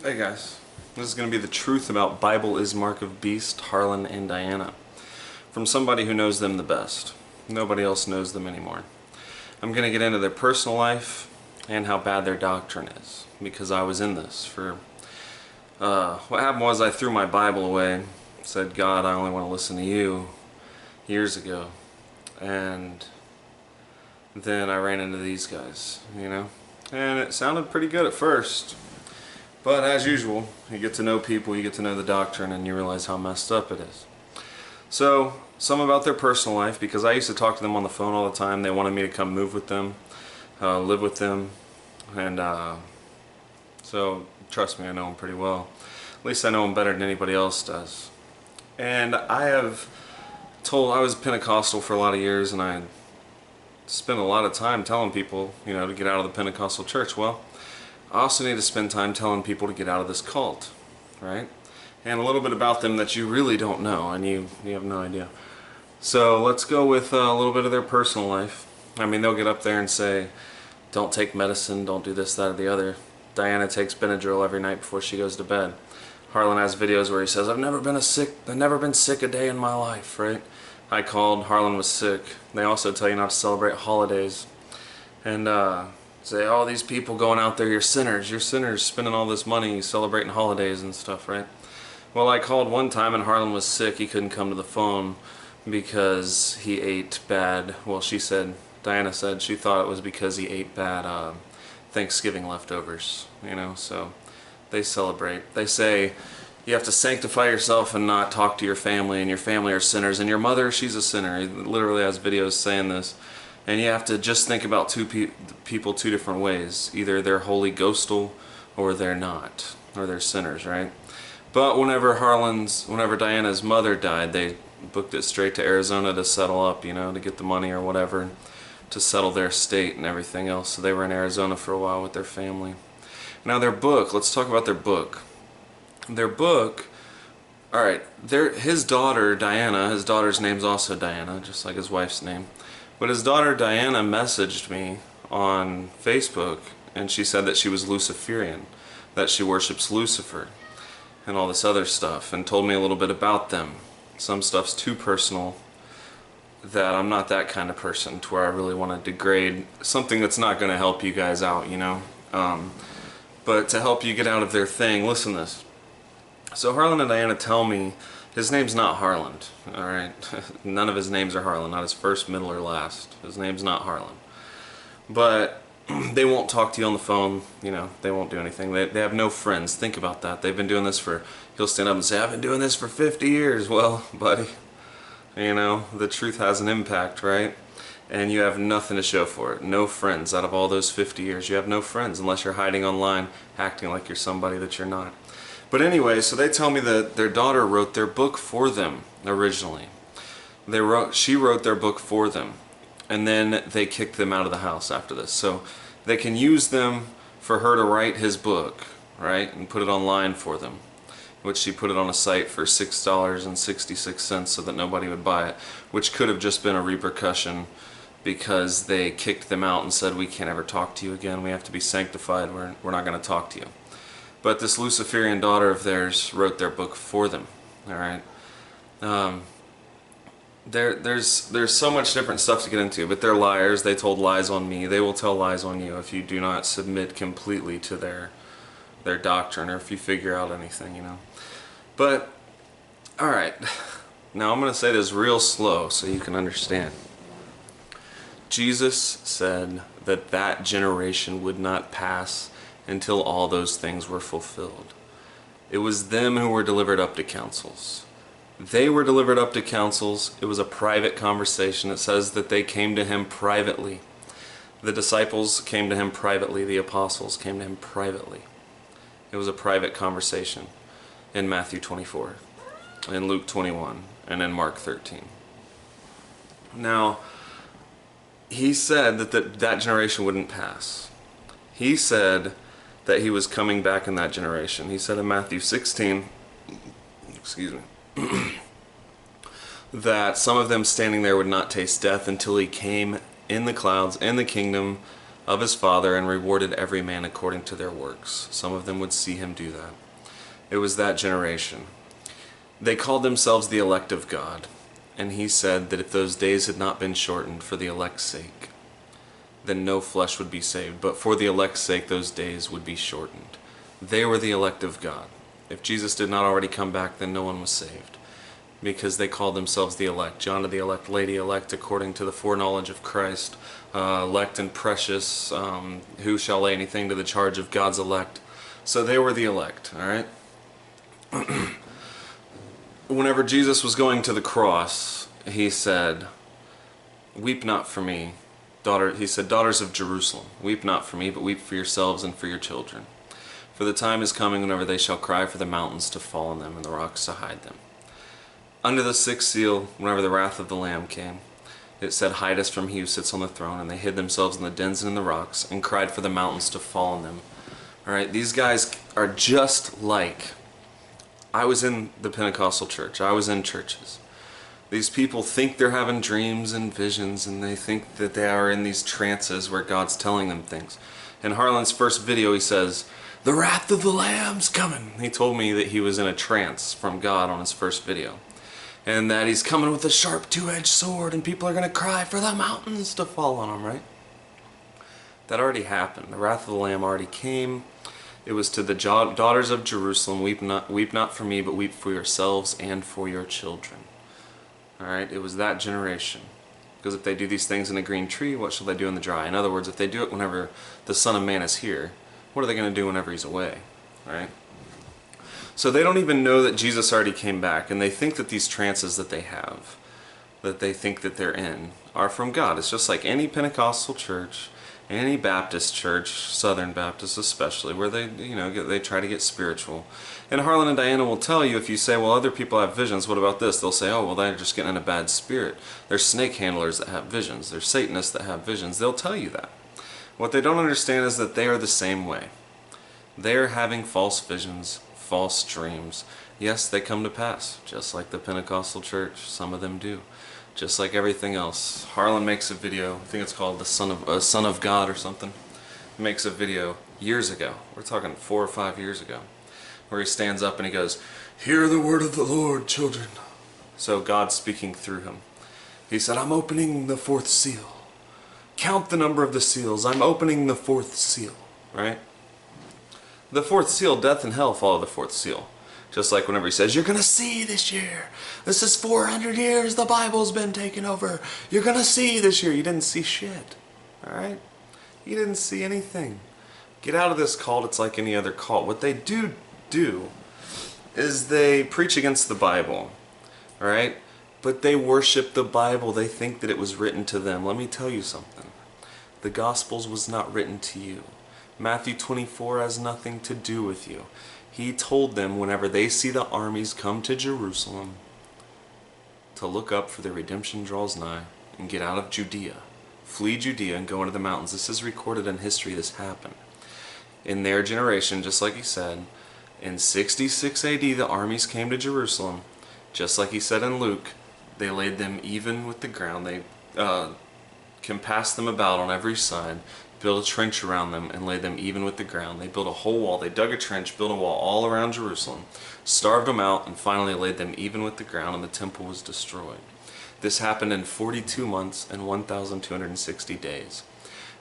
Hey guys, this is going to be the truth about Bibleismarkofbeast, Harlan, and Diana. From somebody who knows them the best. Nobody else knows them anymore. I'm going to get into their personal life and how bad their doctrine is, because I was in this for... what happened was I threw my Bible away, said, God, I only want to listen to you, years ago. And then I ran into these guys, you know? And it sounded pretty good at first. But as usual, you get to know people, you get to know the doctrine, and you realize how messed up it is. So, some about their personal life, because I used to talk to them on the phone all the time. They wanted me to come move with them, live with them, and so trust me, I know them pretty well. At least I know them better than anybody else does. And I was Pentecostal for a lot of years, and I spent a lot of time telling people, you know, to get out of the Pentecostal church. Well, I also need to spend time telling people to get out of this cult, right? And a little bit about them that you really don't know, and you have no idea. So let's go with a little bit of their personal life. I mean, they'll get up there and say, don't take medicine, don't do this, that, or the other. Diana takes Benadryl every night before she goes to bed. Harlan has videos where he says, I've never been sick a day in my life, right? I called, Harlan was sick. They also tell you not to celebrate holidays. And say, oh, these people going out there, you're sinners, spending all this money celebrating holidays and stuff, right? Well, I called one time and Harlan was sick. He couldn't come to the phone because he ate bad. Well, Diana said she thought it was because he ate bad Thanksgiving leftovers, you know, so they celebrate. They say you have to sanctify yourself and not talk to your family, and your family are sinners, and your mother, she's a sinner. He literally has videos saying this. And you have to just think about people two different ways. Either they're Holy Ghostal or they're not, or they're sinners, right? But whenever Diana's mother died, they booked it straight to Arizona to settle up, you know, to get the money or whatever, to settle their estate and everything else. So they were in Arizona for a while with their family. Now their book, let's talk about their book. Their book, alright, his daughter Diana, his daughter's name's also Diana, just like his wife's name. But his daughter Diana messaged me on Facebook, and she said that she was Luciferian, that she worships Lucifer and all this other stuff, and told me a little bit about them. Some stuff's too personal, that I'm not that kind of person to where I really want to degrade something that's not going to help you guys out, you know. But to help you get out of their thing, listen to this. So Harlan and Diana tell me his name's not Harlan, alright? None of his names are Harlan, not his first, middle, or last. His name's not Harlan. But they won't talk to you on the phone, you know, they won't do anything. They have no friends. Think about that. They've been doing this he'll stand up and say, I've been doing this for 50 years. Well, buddy, you know, the truth has an impact, right? And you have nothing to show for it. No friends. Out of all those 50 years, you have no friends unless you're hiding online, acting like you're somebody that you're not. But anyway, so they tell me that their daughter wrote their book for them originally. She wrote their book for them, and then they kicked them out of the house after this. So they can use them for her to write his book, right, and put it online for them, which she put it on a site for $6.66 so that nobody would buy it, which could have just been a repercussion because they kicked them out and said, we can't ever talk to you again, we have to be sanctified, we're not going to talk to you. But this Luciferian daughter of theirs wrote their book for them. All right. There's so much different stuff to get into, but they're liars. They told lies on me. They will tell lies on you if you do not submit completely to their doctrine, or if you figure out anything, you know. But all right. Now I'm going to say this real slow so you can understand. Jesus said that generation would not pass until all those things were fulfilled. It was them who were delivered up to councils. They were delivered up to councils. It was a private conversation. It says that they came to him privately. The disciples came to him privately. The apostles came to him privately. It was a private conversation in Matthew 24, in Luke 21, and in Mark 13. Now, he said that generation wouldn't pass. He said that he was coming back in that generation. He said in Matthew 16, excuse me, that some of them standing there would not taste death until he came in the clouds, in the kingdom of his Father and rewarded every man according to their works. Some of them would see him do that. It was that generation. They called themselves the elect of God, and he said that if those days had not been shortened for the elect's sake, then no flesh would be saved, but for the elect's sake those days would be shortened. They were the elect of God. If Jesus did not already come back, then no one was saved, because they called themselves the elect. John the elect, lady elect, according to the foreknowledge of Christ, elect and precious, who shall lay anything to the charge of God's elect? So they were the elect, all right? Whenever Jesus was going to the cross, he said, "Weep not for me, he said, daughters of Jerusalem, weep not for me, but weep for yourselves and for your children. For the time is coming whenever they shall cry for the mountains to fall on them and the rocks to hide them." Under the sixth seal, whenever the wrath of the Lamb came, it said, "Hide us from he who sits on the throne." And they hid themselves in the dens and in the rocks and cried for the mountains to fall on them. All right, these guys are just like, I was in the Pentecostal church. I was in churches. These people think they're having dreams and visions, and they think that they are in these trances where God's telling them things. In Harlan's first video, he says, "The wrath of the Lamb's coming." He told me that he was in a trance from God on his first video, and that he's coming with a sharp two-edged sword, and people are going to cry for the mountains to fall on him, right? That already happened. The wrath of the Lamb already came. It was to the daughters of Jerusalem, weep not for me, but weep for yourselves and for your children. Alright, it was that generation. Because if they do these things in a green tree, what shall they do in the dry? In other words, if they do it whenever the Son of Man is here, what are they going to do whenever he's away? Alright? So they don't even know that Jesus already came back, and they think that these trances that they have, that they think that they're in, are from God. It's just like any Pentecostal church, any Baptist church, Southern Baptist especially, where they, they try to get spiritual. And Harlan and Diana will tell you, if you say, well, other people have visions, what about this? They'll say, oh, well, they're just getting in a bad spirit. There's snake handlers that have visions. There's Satanists that have visions. They'll tell you that. What they don't understand is that they are the same way. They're having false visions, false dreams. Yes, they come to pass, just like the Pentecostal church. Some of them do. Just like everything else. Harlan makes a video, I think it's called the Son of God or something. He makes a video years ago. We're talking 4 or 5 years ago, where he stands up and he goes, "Hear the word of the Lord, children." So God's speaking through him. He said, "I'm opening the 4th seal. Count the number of the seals. I'm opening the 4th seal." Right? The 4th seal, death and hell follow the 4th seal. Just like whenever he says, "You're going to see this year. This is 400 years the Bible's been taken over. You're going to see this year." You didn't see shit. Alright? You didn't see anything. Get out of this cult. It's like any other cult. What they do is they preach against the Bible. Alright? But they worship the Bible. They think that it was written to them. Let me tell you something. The Gospels was not written to you. Matthew 24 has nothing to do with you. He told them whenever they see the armies come to Jerusalem to look up, for their redemption draws nigh, and get out of Judea. Flee Judea and go into the mountains. This is recorded in history. This happened. In their generation, just like he said, in 66 AD the armies came to Jerusalem. Just like he said in Luke, they laid them even with the ground. They compassed them about on every side, built a trench around them, and laid them even with the ground. They built a whole wall. They dug a trench, built a wall all around Jerusalem, starved them out, and finally laid them even with the ground, and the temple was destroyed. This happened in 42 months and 1,260 days.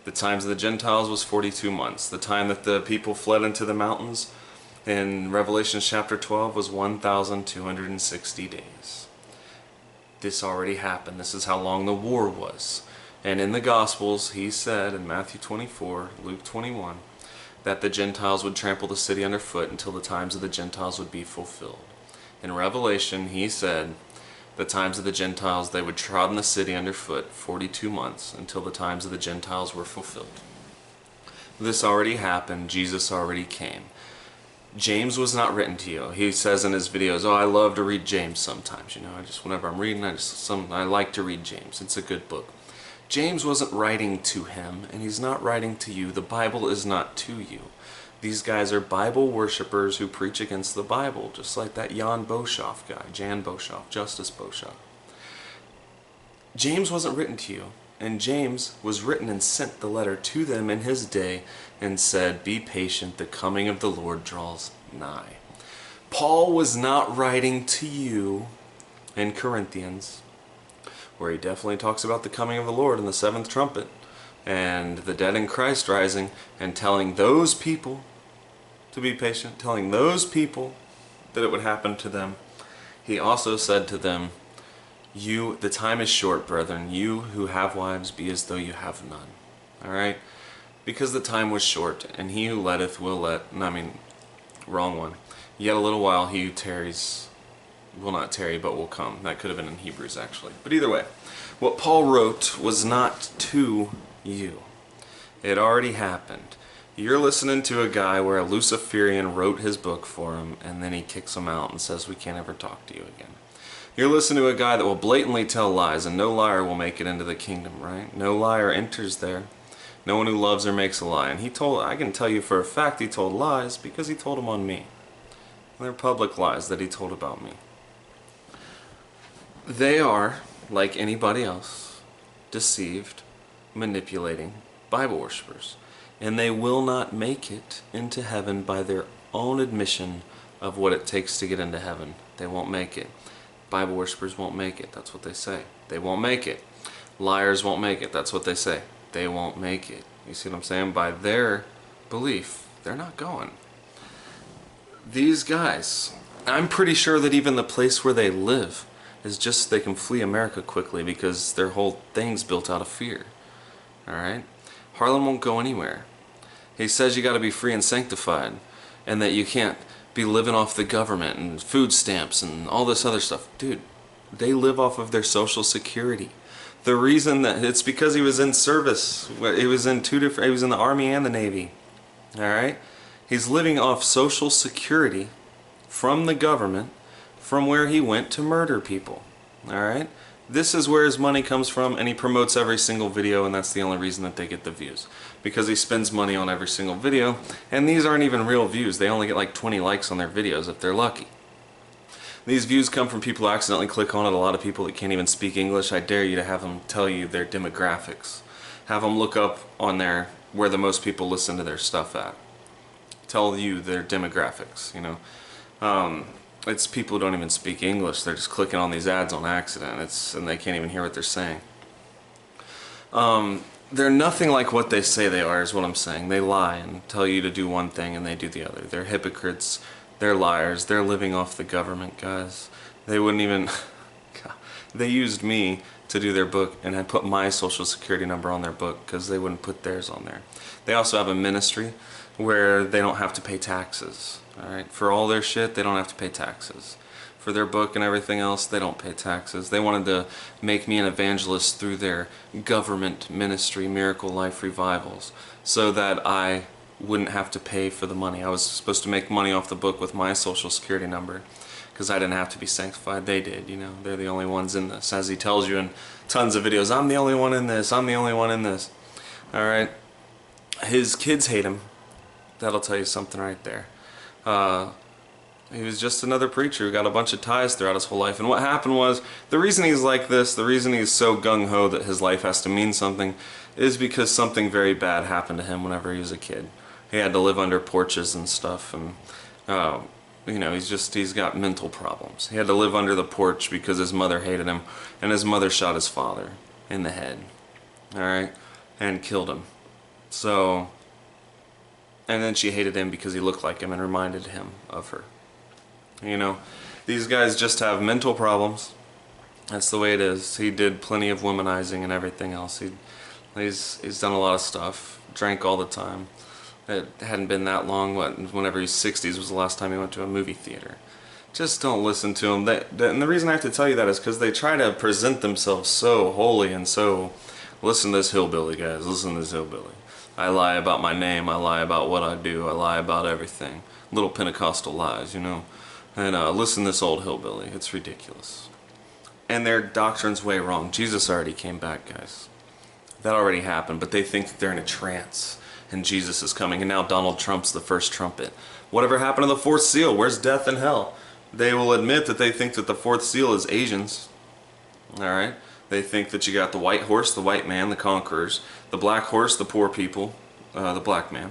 The times of the Gentiles was 42 months. The time that the people fled into the mountains in Revelation chapter 12 was 1,260 days. This already happened. This is how long the war was. And in the Gospels, he said in Matthew 24, Luke 21, that the Gentiles would trample the city underfoot until the times of the Gentiles would be fulfilled. In Revelation, he said the times of the Gentiles, they would trod in the city underfoot 42 months until the times of the Gentiles were fulfilled. This already happened. Jesus already came. James was not written to you. He says in his videos, "Oh, I love to read James sometimes. Whenever I'm reading, I like to read James. It's a good book." James wasn't writing to him, and he's not writing to you. The Bible is not to you. These guys are Bible worshippers who preach against the Bible, just like that Jan Justice Boshoff. James wasn't written to you. And James was written and sent the letter to them in his day and said, "Be patient, the coming of the Lord draws nigh." Paul was not writing to you in Corinthians, where he definitely talks about the coming of the Lord and the seventh trumpet and the dead in Christ rising, and telling those people to be patient, telling those people that it would happen to them. He also said to them, the time is short, brethren. You who have wives, be as though you have none. Alright? Because the time was short, and he who letteth will let, wrong one. Yet a little while, he who tarries will not tarry, but will come. That could have been in Hebrews, actually. But either way, what Paul wrote was not to you. It already happened. You're listening to a guy where a Luciferian wrote his book for him, and then he kicks him out and says, "We can't ever talk to you again." You're listening to a guy that will blatantly tell lies, and no liar will make it into the kingdom, right? No liar enters there. No one who loves her makes a lie. And I can tell you for a fact he told lies because he told them on me. And they're public lies that he told about me. They are, like anybody else, deceived, manipulating Bible worshippers. And they will not make it into heaven by their own admission of what it takes to get into heaven. They won't make it. Bible worshippers won't make it. That's what they say. They won't make it. Liars won't make it. That's what they say. They won't make it. You see what I'm saying? By their belief, they're not going. These guys, I'm pretty sure that even the place where they live is just so they can flee America quickly, because their whole thing's built out of fear. Alright? Harlan won't go anywhere. He says you got to be free and sanctified, and that you can't be living off the government and food stamps and all this other stuff. Dude, they live off of their Social Security. The reason that it's because he was in service. He was in he was in the Army and the Navy. Alright? He's living off Social Security from the government, from where he went to murder people. Alright? This is where his money comes from, and he promotes every single video, and that's the only reason that they get the views. Because he spends money on every single video, and these aren't even real views. They only get like 20 likes on their videos if they're lucky. These views come from people who accidentally click on it. A lot of people that can't even speak English. I dare you to have them tell you their demographics. Have them look up on there where the most people listen to their stuff at. Tell you their demographics, you know. It's people who don't even speak English. They're just clicking on these ads on accident. And they can't even hear what they're saying. They're nothing like what they say they are, is what I'm saying. They lie and tell you to do one thing and they do the other. They're hypocrites. They're liars. They're living off the government, guys. They wouldn't even... They used me to do their book, and I put my Social Security number on their book because they wouldn't put theirs on there. They also have a ministry where they don't have to pay taxes. Alright? For all their shit, they don't have to pay taxes. For their book and everything else, they don't pay taxes. They wanted to make me an evangelist through their government ministry, Miracle Life Revivals, so that I wouldn't have to pay for the money. I was supposed to make money off the book with my Social Security number, because I didn't have to be sanctified. They did, you know. They're the only ones in this. As he tells you in tons of videos, I'm the only one in this, I'm the only one in this. Alright? His kids hate him. That'll tell you something right there. He was just another preacher who got a bunch of ties throughout his whole life. And what happened was, the reason he's like this, the reason he's so gung-ho that his life has to mean something, is because something very bad happened to him whenever he was a kid. He had to live under porches and stuff, and you know, he's got mental problems. He had to live under the porch because his mother hated him, and his mother shot his father in the head, alright, and killed him. So, and then she hated him because he looked like him and reminded him of her. You know, these guys just have mental problems. That's the way it is. He did plenty of womanizing and everything else. He's done a lot of stuff. Drank all the time. It hadn't been that long. Whenever he's 60s was the last time he went to a movie theater. Just don't listen to him. And the reason I have to tell you that is because they try to present themselves so holy and so... Listen to this hillbilly, guys. Listen to this hillbilly. I lie about my name. I lie about what I do. I lie about everything. Little Pentecostal lies, you know. And listen to this old hillbilly. It's ridiculous. And their doctrine's way wrong. Jesus already came back, guys. That already happened, but they think that they're in a trance and Jesus is coming, and now Donald Trump's the first trumpet. Whatever happened to the fourth seal? Where's death and hell? They will admit that they think that the fourth seal is Asians. Alright? They think that you got the white horse, the white man, the conquerors, the black horse, the poor people, the black man,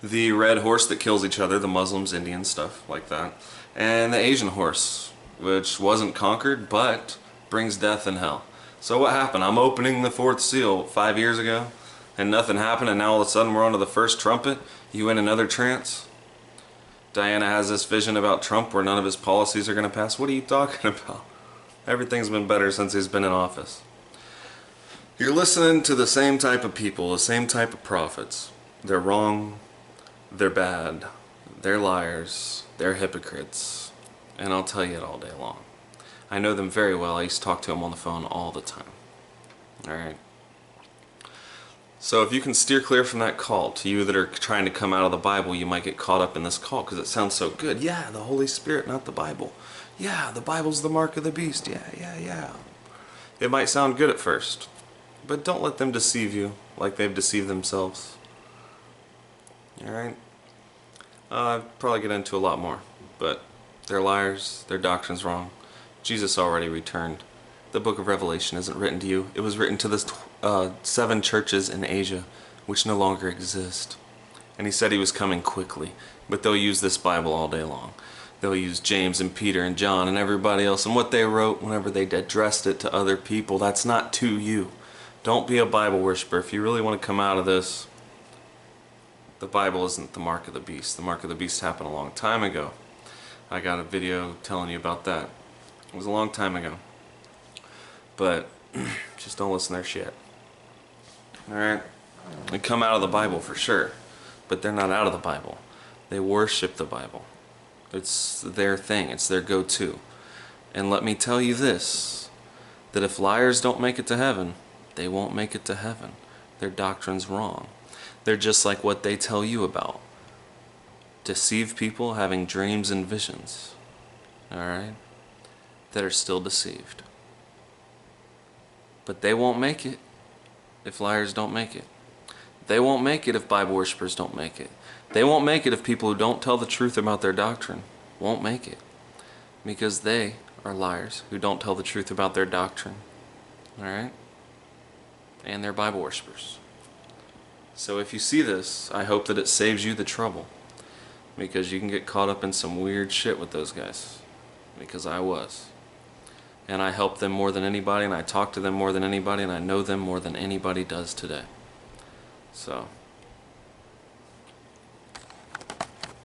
the red horse that kills each other, the Muslims, Indians, stuff like that, and the Asian horse, which wasn't conquered but brings death and hell. So what happened? I'm opening the fourth seal 5 years ago and nothing happened, and now all of a sudden we're on to the first trumpet. You in another trance? Diana has this vision about Trump where none of his policies are going to pass. What are you talking about? Everything's been better since he's been in office. You're listening to the same type of people, the same type of prophets. They're wrong, they're bad, they're liars, they're hypocrites, and I'll tell you it all day long. I know them very well. I used to talk to them on the phone all the time. Alright? So if you can steer clear from that call, to you that are trying to come out of the Bible, you might get caught up in this call because it sounds so good. Yeah, the Holy Spirit, not the Bible. Yeah, the Bible's the mark of the beast. Yeah. It might sound good at first, but don't let them deceive you like they've deceived themselves. Alright? I'd probably get into a lot more, but they're liars, their doctrine's wrong. Jesus already returned. The book of Revelation isn't written to you. It was written to the 7 churches in Asia, which no longer exist. And he said he was coming quickly, but they'll use this Bible all day long. They'll use James and Peter and John and everybody else and what they wrote whenever they addressed it to other people. That's not to you. Don't be a Bible worshiper. If you really want to come out of this, the Bible isn't the mark of the beast. The mark of the beast happened a long time ago. I got a video telling you about that. It was a long time ago. But just don't listen to their shit. Alright? They come out of the Bible for sure, but they're not out of the Bible. They worship the Bible. It's their thing. It's their go-to. And let me tell you this, that if liars don't make it to heaven, they won't make it to heaven. Their doctrine's wrong. They're just like what they tell you about. Deceive people having dreams and visions. Alright? That are still deceived. But they won't make it if liars don't make it. They won't make it if Bible worshippers don't make it. They won't make it if people who don't tell the truth about their doctrine won't make it. Because they are liars who don't tell the truth about their doctrine. Alright? And they're Bible worshippers. So if you see this, I hope that it saves you the trouble. Because you can get caught up in some weird shit with those guys. Because I was. And I help them more than anybody, and I talk to them more than anybody, and I know them more than anybody does today. So